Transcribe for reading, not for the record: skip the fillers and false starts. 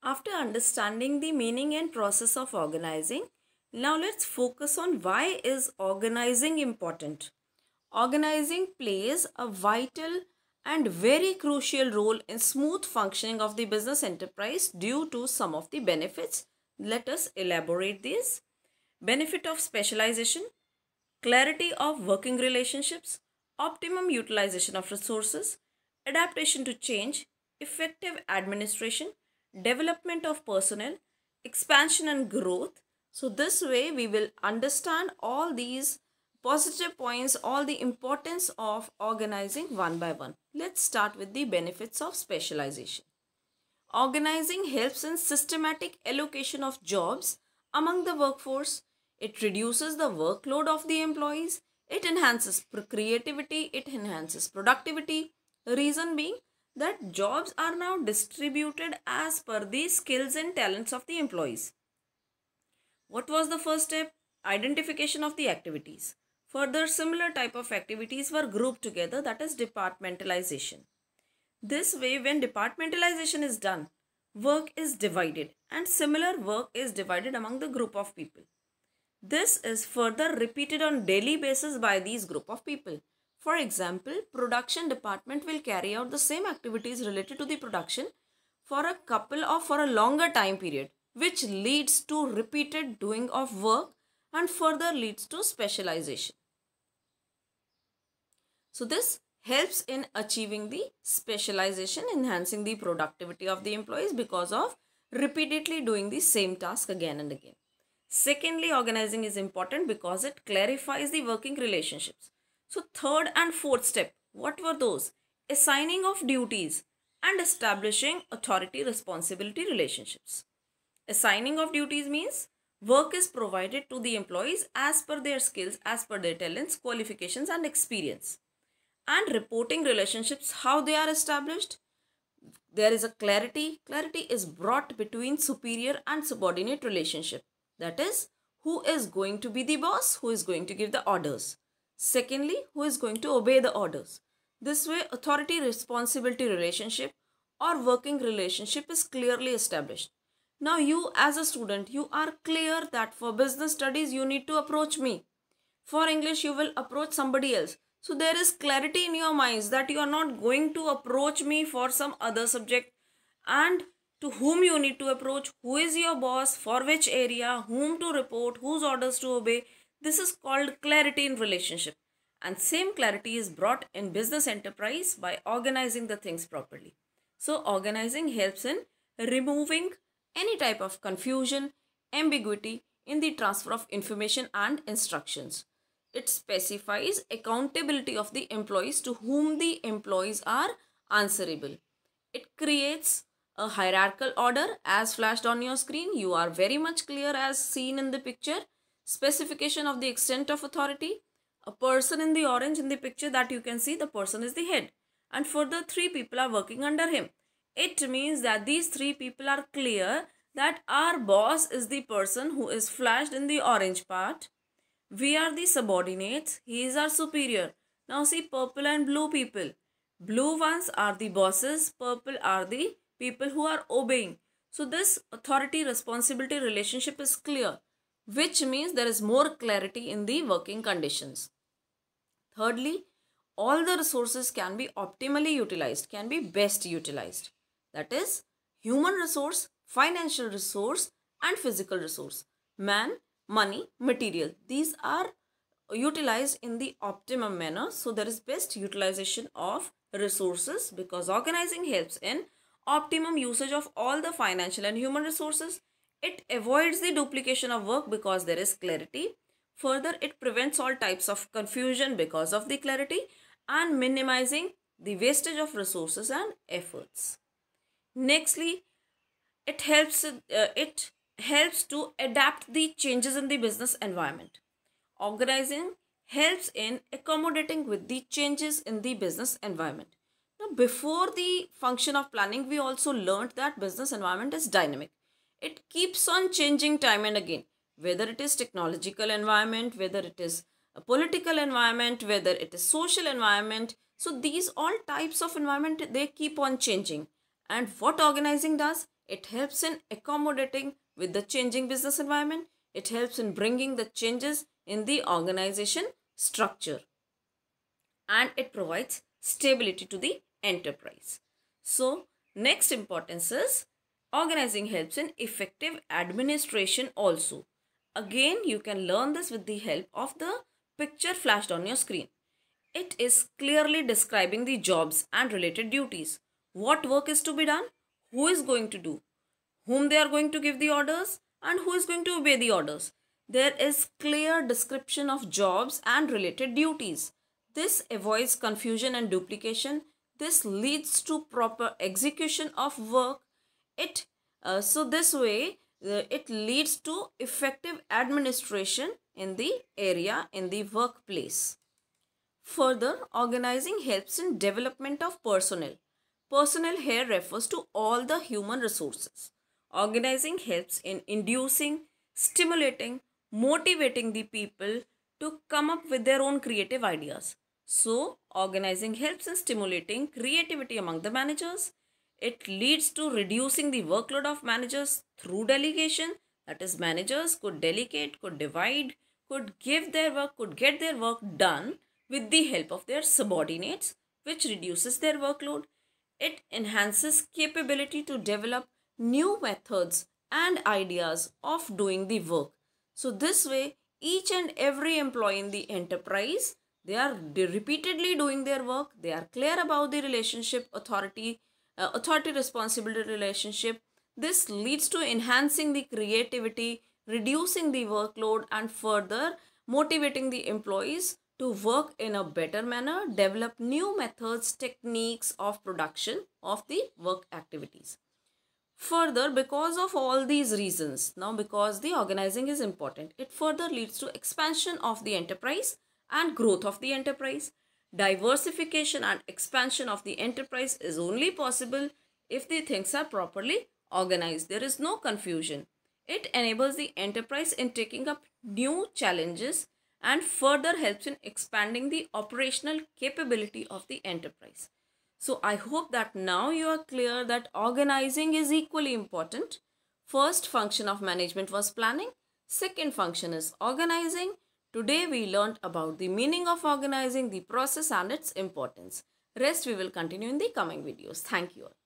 After understanding the meaning and process of organizing, now let's focus on why is organizing important. Organizing plays a vital and very crucial role in smooth functioning of the business enterprise due to some of the benefits. Let us elaborate these. Benefit of specialization, clarity of working relationships, optimum utilization of resources, adaptation to change, effective administration, development of personnel, expansion and growth. So, this way we will understand all these positive points, all the importance of organizing one by one. Let's start with the benefits of specialization. Organizing helps in systematic allocation of jobs among the workforce. It reduces the workload of the employees. It enhances creativity. It enhances productivity. Reason being that jobs are now distributed as per the skills and talents of the employees. What was the first step? Identification of the activities. Further, similar type of activities were grouped together, that is departmentalization. This way, when departmentalization is done, work is divided and similar work is divided among the group of people. This is further repeated on daily basis by these group of people. For example, production department will carry out the same activities related to the production for a couple or for a longer time period, which leads to repeated doing of work and further leads to specialization. So this helps in achieving the specialization, enhancing the productivity of the employees because of repeatedly doing the same task again and again. Secondly, organizing is important because it clarifies the working relationships. So third and fourth step, what were those? Assigning of duties and establishing authority responsibility relationships. Assigning of duties means work is provided to the employees as per their skills, as per their talents, qualifications and experience. And reporting relationships, how they are established? There is a clarity is brought between superior and subordinate relationship. That is, who is going to be the boss, who is going to give the orders. Secondly, who is going to obey the orders. This way, authority responsibility relationship or working relationship is clearly established. Now you as a student, you are clear that for business studies you need to approach me. For English you will approach somebody else. So there is clarity in your minds that you are not going to approach me for some other subject, and to whom you need to approach, who is your boss, for which area, whom to report, whose orders to obey. This is called clarity in relationship. And same clarity is brought in business enterprise by organizing the things properly. So organizing helps in removing any type of confusion, ambiguity in the transfer of information and instructions. It specifies accountability of the employees to whom the employees are answerable. It creates a hierarchical order as flashed on your screen. You are very much clear as seen in the picture. Specification of the extent of authority. A person in the orange in the picture that you can see, the person is the head. And further 3 people are working under him. It means that these 3 people are clear that our boss is the person who is flashed in the orange part. We are the subordinates. He is our superior. Now see purple and blue people. Blue ones are the bosses. Purple are the people who are obeying. So this authority responsibility relationship is clear, which means there is more clarity in the working conditions. Thirdly, all the resources can be optimally utilized, can be best utilized. That is human resource, financial resource and physical resource. Man, money, material. These are utilized in the optimum manner. So there is best utilization of resources because organizing helps in optimum usage of all the financial and human resources. It avoids the duplication of work because there is clarity. Further, it prevents all types of confusion because of the clarity and minimizing the wastage of resources and efforts. Nextly, it helps to adapt the changes in the business environment. Organizing helps in accommodating with the changes in the business environment. Now, before the function of planning, we also learned that business environment is dynamic. It keeps on changing time and again, whether it is technological environment, whether it is a political environment, whether it is social environment. So these all types of environment, they keep on changing. And what organizing does? It helps in accommodating with the changing business environment. It helps in bringing the changes in the organization structure. And it provides stability to the enterprise. So, next importance is organizing helps in effective administration also. Again, you can learn this with the help of the picture flashed on your screen. It is clearly describing the jobs and related duties. What work is to be done, who is going to do, whom they are going to give the orders, and who is going to obey the orders. There is clear description of jobs and related duties. This avoids confusion and duplication. This leads to proper execution of work. This way it leads to effective administration in the area, in the workplace. Further, organizing helps in development of personnel. Personnel here refers to all the human resources. Organizing helps in inducing, stimulating, motivating the people to come up with their own creative ideas. So, organizing helps in stimulating creativity among the managers. It leads to reducing the workload of managers through delegation. That is, managers could delegate, could divide, could give their work, could get their work done with the help of their subordinates, which reduces their workload. It enhances capability to develop new methods and ideas of doing the work. So this way, each and every employee in the enterprise, they are repeatedly doing their work. They are clear about the relationship, authority responsibility relationship. This leads to enhancing the creativity, reducing the workload, and further motivating the employees to work in a better manner, develop new methods, techniques of production of the work activities. Further, because of all these reasons, now because the organizing is important, it further leads to expansion of the enterprise and growth of the enterprise. Diversification and expansion of the enterprise is only possible if the things are properly organized. There is no confusion. It enables the enterprise in taking up new challenges and further helps in expanding the operational capability of the enterprise. So I hope that now you are clear that organizing is equally important. First function of management was planning. Second function is organizing. Today we learnt about the meaning of organizing, the process and its importance. Rest we will continue in the coming videos. Thank you all.